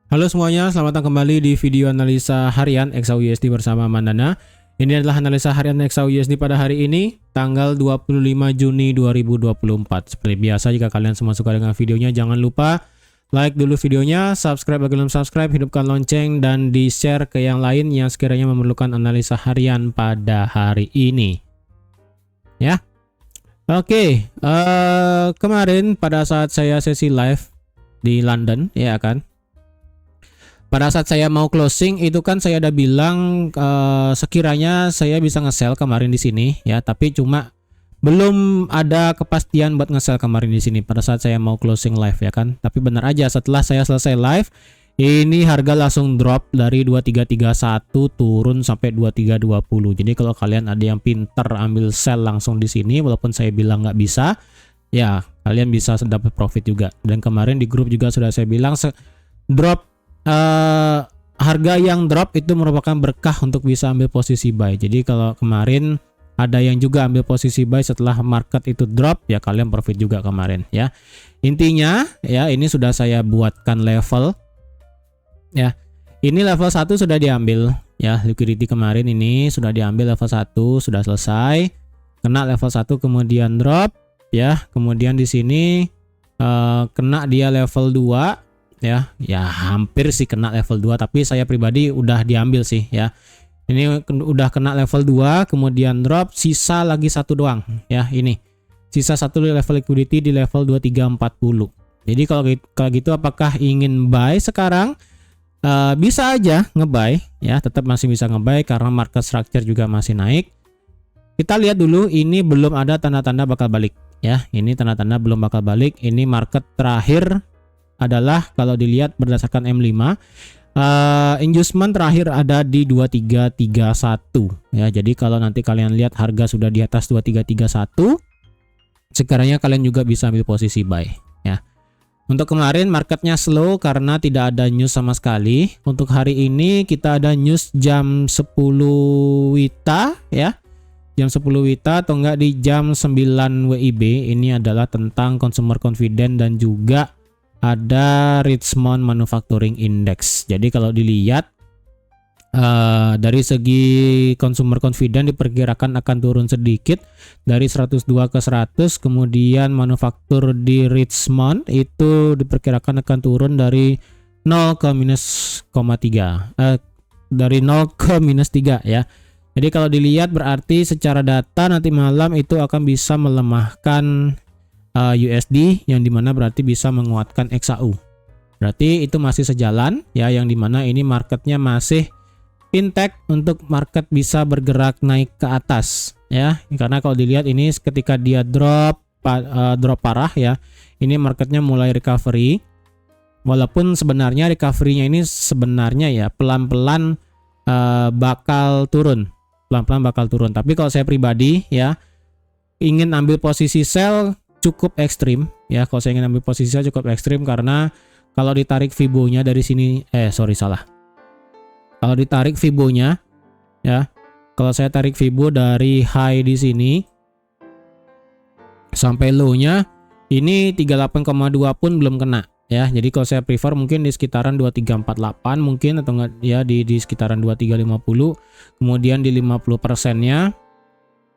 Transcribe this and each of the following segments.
Halo semuanya, selamat datang kembali di video analisa harian XAUUSD bersama Mandana. Ini adalah analisa harian XAUUSD pada hari ini, tanggal 25 Juni 2024. Seperti biasa, jika kalian semua suka dengan videonya, jangan lupa like dulu videonya, subscribe bagi belum subscribe, hidupkan lonceng, dan di-share ke yang lain yang sekiranya memerlukan analisa harian pada hari ini. Ya, oke. Kemarin pada saat saya sesi live di London, ya kan? Pada saat saya mau closing itu kan saya udah bilang sekiranya saya bisa nge-sell kemarin di sini ya, tapi cuma belum ada kepastian buat nge-sell kemarin di sini pada saat saya mau closing live ya kan. Tapi benar aja setelah saya selesai live ini harga langsung drop dari 2331 turun sampai 2320. Jadi kalau kalian ada yang pinter ambil sell langsung di sini walaupun saya bilang nggak bisa, ya kalian bisa dapat profit juga. Dan kemarin di grup juga sudah saya bilang drop harga yang drop itu merupakan berkah untuk bisa ambil posisi buy. Jadi kalau kemarin ada yang juga ambil posisi buy setelah market itu drop, ya kalian profit juga kemarin ya. Intinya ya ini sudah saya buatkan level ya. Ini level 1 sudah diambil ya, liquidity kemarin ini sudah diambil level 1, sudah selesai. Kena level 1 kemudian drop ya. Kemudian di sini kena dia level 2 ya hampir sih kena level 2, tapi saya pribadi udah diambil sih ya. Ini udah kena level 2 kemudian drop, sisa lagi satu doang ya. Ini sisa satu level liquidity di level 2340. Jadi kalau gitu apakah ingin buy sekarang? Bisa aja ngebuy ya, tetap masih bisa ngebuy karena market structure juga masih naik. Kita lihat dulu, ini belum ada tanda-tanda bakal balik ya. Ini tanda-tanda belum bakal balik. Ini market terakhir adalah kalau dilihat berdasarkan M5 inducement terakhir ada di 2331 ya. Jadi kalau nanti kalian lihat harga sudah di atas 2331, sekiranya kalian juga bisa ambil posisi buy ya. Untuk kemarin marketnya slow karena tidak ada news sama sekali. Untuk hari ini kita ada news jam 10 WITA ya, jam 10 WITA atau enggak di jam 9 WIB. Ini adalah tentang consumer confidence dan juga ada Richmond Manufacturing Index. Jadi kalau dilihat dari segi consumer confidence diperkirakan akan turun sedikit dari 102 ke 100. Kemudian manufaktur di Richmond itu diperkirakan akan turun dari 0 ke -,3 dari 0 ke -3 ya. Jadi kalau dilihat berarti secara data nanti malam itu akan bisa melemahkan USD, yang dimana berarti bisa menguatkan XAU. Berarti itu masih sejalan ya, yang dimana ini marketnya masih intact untuk market bisa bergerak naik ke atas ya. Karena kalau dilihat ini ketika dia drop parah ya, ini marketnya mulai recovery. Walaupun sebenarnya recovery-nya ini sebenarnya ya pelan-pelan bakal turun. Pelan-pelan bakal turun. Tapi kalau saya pribadi ya ingin ambil posisi sell cukup ekstrim ya. Kalau saya ingin ambil posisi saya cukup ekstrim karena kalau ditarik Fibo-nya dari sini kalau ditarik Fibo-nya ya, kalau saya tarik Fibo dari high di sini sampai low-nya ini 38,2 pun belum kena ya. Jadi kalau saya prefer mungkin di sekitaran 2348 mungkin, atau enggak ya di sekitaran 2350, kemudian di 50%-nya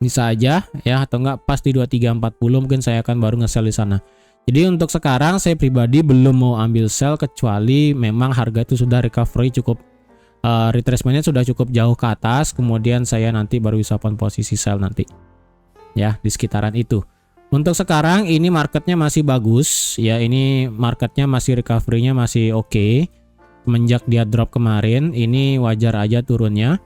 bisa aja ya, atau enggak pas di 2340 mungkin saya akan baru nge-sell di sana. Jadi untuk sekarang saya pribadi belum mau ambil sell kecuali memang harga itu sudah recovery cukup, retracement-nya sudah cukup jauh ke atas, kemudian saya nanti baru bisa open posisi sell nanti ya di sekitaran itu. Untuk sekarang ini marketnya masih bagus ya, ini marketnya masih recovery-nya masih oke. Semenjak dia drop kemarin ini wajar aja turunnya.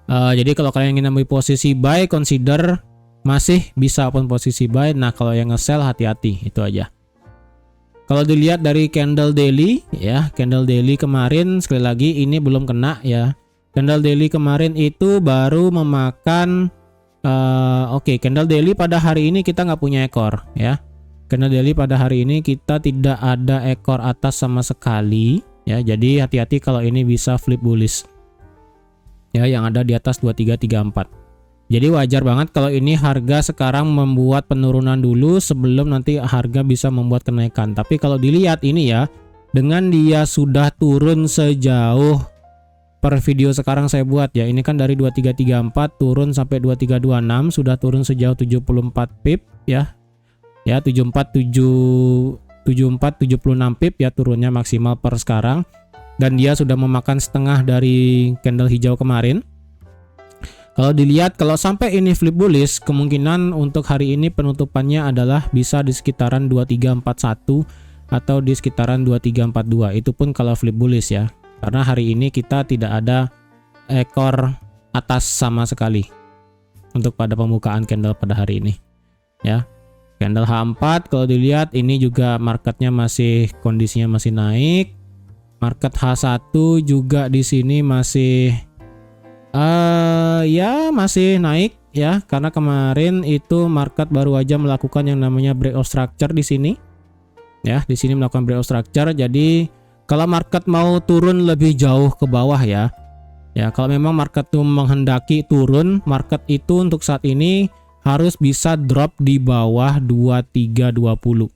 Jadi kalau kalian ingin ambil posisi buy, consider masih bisa open posisi buy. Nah kalau yang nge-sell hati-hati, itu aja. Kalau dilihat dari candle daily ya, candle daily kemarin sekali lagi ini belum kena ya. Candle daily kemarin itu baru memakan candle daily pada hari ini kita nggak punya ekor ya. Candle daily pada hari ini kita tidak ada ekor atas sama sekali ya. Jadi hati-hati kalau ini bisa flip bullish ya, yang ada di atas 2334. Jadi wajar banget kalau ini harga sekarang membuat penurunan dulu sebelum nanti harga bisa membuat kenaikan. Tapi kalau dilihat ini ya, dengan dia sudah turun sejauh per video sekarang saya buat ya, ini kan dari 2334 turun sampai 2326, sudah turun sejauh 74 pip ya. Ya 74 76 pip ya turunnya maksimal per sekarang, dan dia sudah memakan setengah dari candle hijau kemarin. Kalau dilihat, kalau sampai ini flip bullish, kemungkinan untuk hari ini penutupannya adalah bisa di sekitaran 2341 atau di sekitaran 2342. Itu pun kalau flip bullish ya. Karena hari ini kita tidak ada ekor atas sama sekali untuk pada pembukaan candle pada hari ini. Ya. Candle H4 kalau dilihat ini juga marketnya masih kondisinya masih naik. Market H1 juga di sini masih ya masih naik ya, karena kemarin itu market baru aja melakukan yang namanya breakout structure di sini. Ya, di sini melakukan breakout structure. Jadi kalau market mau turun lebih jauh ke bawah ya. Ya, kalau memang market tuh menghendaki turun, market itu untuk saat ini harus bisa drop di bawah 2320.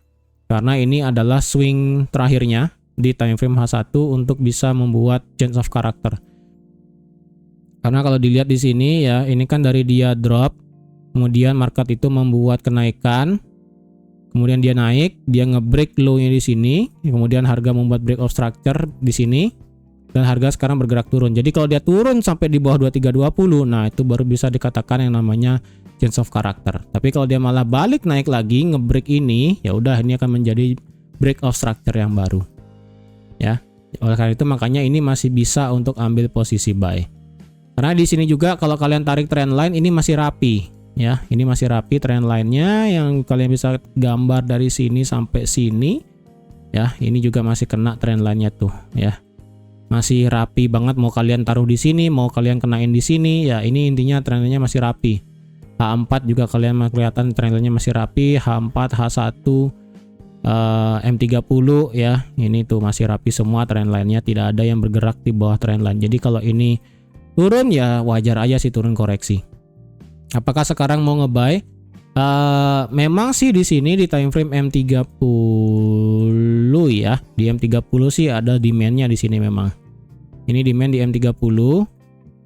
Karena ini adalah swing terakhirnya di time frame H1 untuk bisa membuat change of character. Karena kalau dilihat di sini ya, ini kan dari dia drop, kemudian market itu membuat kenaikan, kemudian dia naik, dia ngebreak low-nya di sini, kemudian harga membuat breakout structure di sini, dan harga sekarang bergerak turun. Jadi kalau dia turun sampai di bawah 2320, nah itu baru bisa dikatakan yang namanya change of character. Tapi kalau dia malah balik naik lagi, ngebreak ini, ya udah ini akan menjadi breakout structure yang baru. Ya, oleh karena itu makanya ini masih bisa untuk ambil posisi buy. Karena di sini juga kalau kalian tarik trend line ini masih rapi ya, ini masih rapi trend line-nya yang kalian bisa gambar dari sini sampai sini ya, ini juga masih kena trend line-nya tuh ya. Masih rapi banget, mau kalian taruh di sini, mau kalian kenain di sini ya, ini intinya trend line-nya masih rapi. H4 juga kalian kelihatan trend line-nya masih rapi, H4, H1, M30 ya, ini tuh masih rapi semua trend line-nya, tidak ada yang bergerak di bawah trend line. Jadi kalau ini turun ya wajar aja sih turun koreksi. Apakah sekarang mau ngebuy? Memang sih di sini di time frame M30 ya, di M30 sih ada demand-nya di sini memang. Ini demand di M30.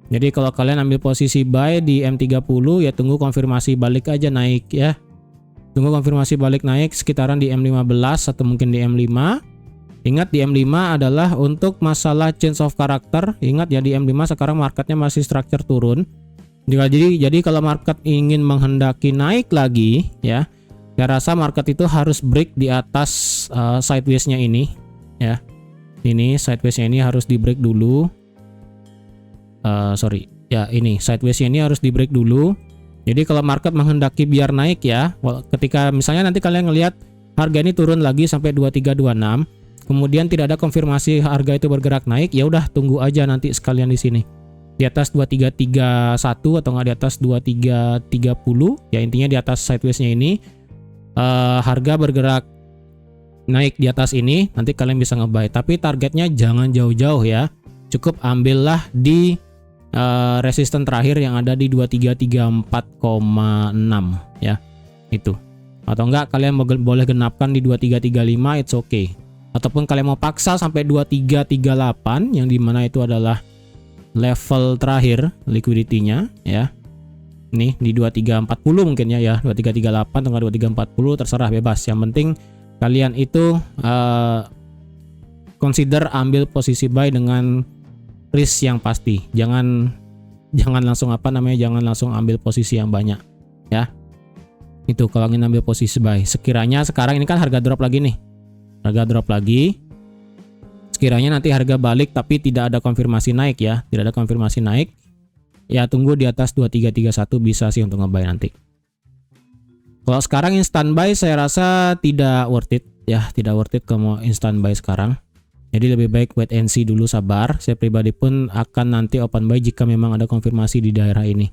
Jadi kalau kalian ambil posisi buy di M30 ya tunggu konfirmasi balik aja naik ya. Tunggu konfirmasi balik naik sekitaran di M15 atau mungkin di M5. Ingat di M5 adalah untuk masalah change of character. Ingat ya di M5 sekarang marketnya masih structure turun. Jadi kalau market ingin menghendaki naik lagi ya, saya rasa market itu harus break di atas sideways-nya ini ya. Ini sideways-nya ini harus di break dulu. Sorry ya, ini sideways-nya ini harus di break dulu. Jadi kalau market menghendaki biar naik ya, ketika misalnya nanti kalian ngelihat harga ini turun lagi sampai 2326, kemudian tidak ada konfirmasi harga itu bergerak naik, ya udah tunggu aja nanti sekalian di sini. Di atas 2331 atau nggak di atas 2330, ya intinya di atas sideways-nya ini harga bergerak naik di atas ini, nanti kalian bisa ngebuy. Tapi targetnya jangan jauh-jauh ya. Cukup ambillah di resisten terakhir yang ada di 2334,6 ya. Itu. Atau enggak kalian boleh genapkan di 2335, it's okay. Ataupun kalian mau paksa sampai 2338 yang dimana itu adalah level terakhir liquidity-nya ya. Nih di 2340 mungkin ya 2338 atau 2340 terserah, bebas. Yang penting kalian itu consider ambil posisi buy dengan risk yang pasti. Jangan langsung jangan langsung ambil posisi yang banyak ya. Itu kalau ingin ambil posisi buy. Sekiranya sekarang ini kan harga drop lagi nih. Harga drop lagi. Sekiranya nanti harga balik tapi tidak ada konfirmasi naik ya, tidak ada konfirmasi naik, ya tunggu di atas 2331 bisa sih untuk ngebuy nanti. Kalau sekarang instant buy saya rasa tidak worth it ya, tidak worth it kalau mau instant buy sekarang. Jadi lebih baik wait and see dulu, sabar. Saya pribadi pun akan nanti open buy jika memang ada konfirmasi di daerah ini.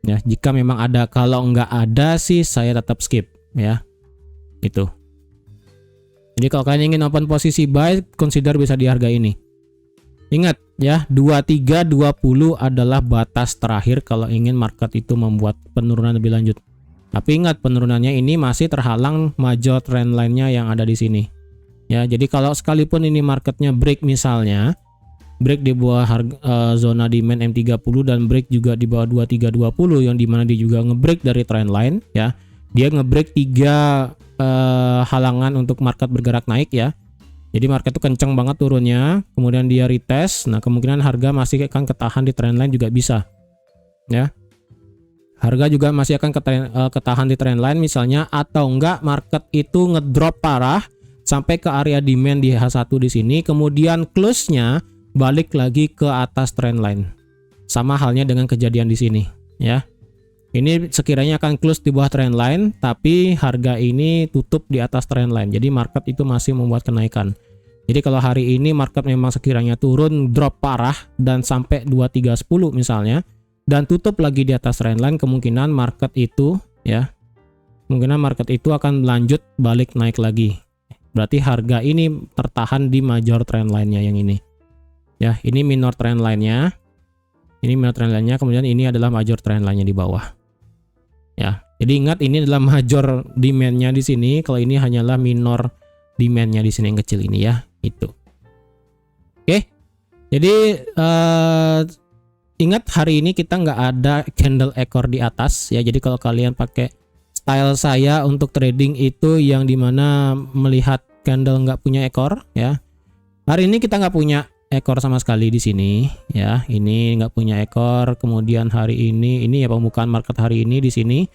Ya, jika memang ada, kalau nggak ada sih saya tetap skip ya. Itu. Jadi kalau kalian ingin open posisi buy, consider bisa di harga ini. Ingat ya, 2320 adalah batas terakhir kalau ingin market itu membuat penurunan lebih lanjut. Tapi ingat, penurunannya ini masih terhalang major trend line-nya yang ada di sini. Ya, jadi kalau sekalipun ini marketnya break misalnya, break di bawah harga, zona demand M30 dan break juga di bawah 2320 yang dimana dia juga ngebreak dari trendline ya. Dia ngebreak 3 halangan untuk market bergerak naik ya. Jadi market itu kenceng banget turunnya, kemudian dia retest. Nah, kemungkinan harga masih akan ketahan di trendline juga bisa. Ya. Harga juga masih akan ketahan di trendline misalnya, atau enggak market itu ngedrop parah sampai ke area demand di H1 di sini, kemudian close-nya balik lagi ke atas trendline. Sama halnya dengan kejadian di sini ya. Ini sekiranya akan close di bawah trendline, tapi harga ini tutup di atas trendline. Jadi market itu masih membuat kenaikan. Jadi kalau hari ini market memang sekiranya turun drop parah dan sampai 2310 misalnya, dan tutup lagi di atas trendline, kemungkinan market itu ya, kemungkinan market itu akan lanjut balik naik lagi. Berarti harga ini tertahan di major trendline-nya yang ini. Ya, ini minor trendline-nya. Ini minor trendline-nya, kemudian ini adalah major trendline-nya di bawah. Ya, jadi ingat ini adalah major demand-nya di sini, kalau ini hanyalah minor demand-nya di sini yang kecil ini ya, itu. Oke. Jadi ingat hari ini kita nggak ada candle ekor di atas ya. Jadi kalau kalian pakai style saya untuk trading itu yang dimana melihat candle nggak punya ekor ya. Hari ini kita nggak punya ekor sama sekali di sini ya. Ini nggak punya ekor. Kemudian hari ini ya pembukaan market hari ini di sini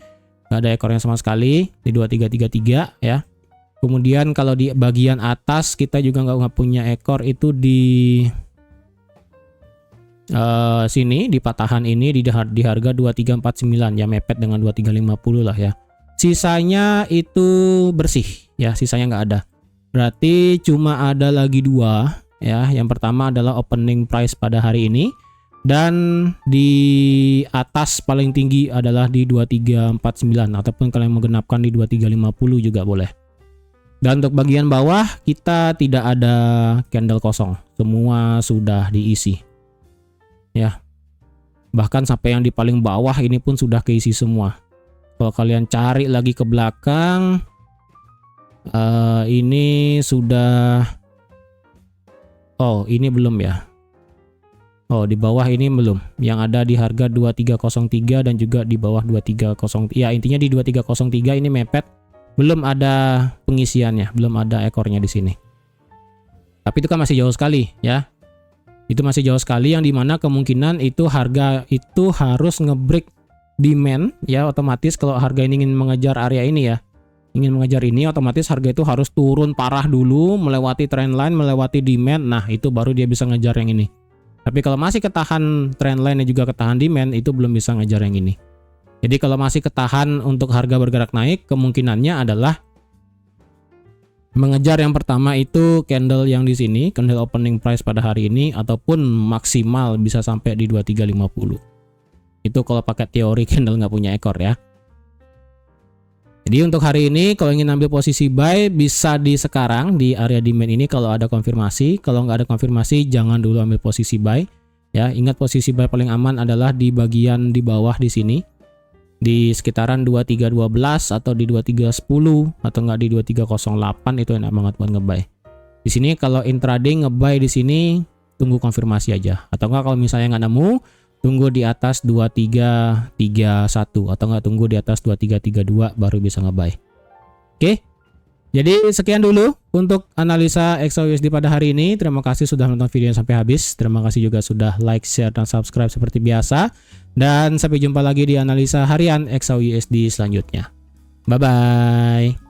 nggak ada ekornya sama sekali di 2333 ya. Kemudian kalau di bagian atas kita juga nggak punya ekor itu di sini di patahan ini di harga 2349 ya, mepet dengan 2350 lah ya. Sisanya itu bersih ya, sisanya nggak ada. Berarti cuma ada lagi 2 ya. Yang pertama adalah opening price pada hari ini, dan di atas paling tinggi adalah di 2349, ataupun kalian menggenapkan di 2350 juga boleh. Dan untuk bagian bawah kita tidak ada candle kosong, semua sudah diisi ya. Bahkan sampai yang di paling bawah ini pun sudah keisi semua. Kalau kalian cari lagi ke belakang, ini sudah, oh ini belum ya. Oh di bawah ini belum. Yang ada di harga 2303 dan juga di bawah 2303. Ya intinya di 2303 ini mepet. Belum ada pengisiannya, belum ada ekornya di sini. Tapi itu kan masih jauh sekali ya. Itu masih jauh sekali, yang dimana kemungkinan itu harga itu harus ngebreak demand ya, otomatis kalau harga ini ingin mengejar area ini ya, ingin mengejar ini, otomatis harga itu harus turun parah dulu, melewati trendline, melewati demand. Nah itu baru dia bisa ngejar yang ini. Tapi kalau masih ketahan trendline dan juga ketahan demand, itu belum bisa ngejar yang ini. Jadi kalau masih ketahan untuk harga bergerak naik, kemungkinannya adalah mengejar yang pertama itu candle yang di sini, candle opening price pada hari ini, ataupun maksimal bisa sampai di 2350. Itu kalau pakai teori candle nggak punya ekor ya. Jadi untuk hari ini kalau ingin ambil posisi buy bisa di sekarang di area demand ini kalau ada konfirmasi. Kalau nggak ada konfirmasi jangan dulu ambil posisi buy ya. Ingat posisi buy paling aman adalah di bagian di bawah di sini, di sekitaran 2312 atau di 2310 atau enggak di 2308, itu enak banget buat ngebuy. Di sini kalau intraday ngebuy di sini tunggu konfirmasi aja, atau enggak kalau misalnya nggak nemu tunggu di atas 2331 atau enggak tunggu di atas 2332 baru bisa ngebuy. Oke. Jadi sekian dulu untuk analisa XAUUSD pada hari ini. Terima kasih sudah menonton videonya sampai habis. Terima kasih juga sudah like, share, dan subscribe seperti biasa. Dan sampai jumpa lagi di analisa harian XAUUSD selanjutnya. Bye-bye.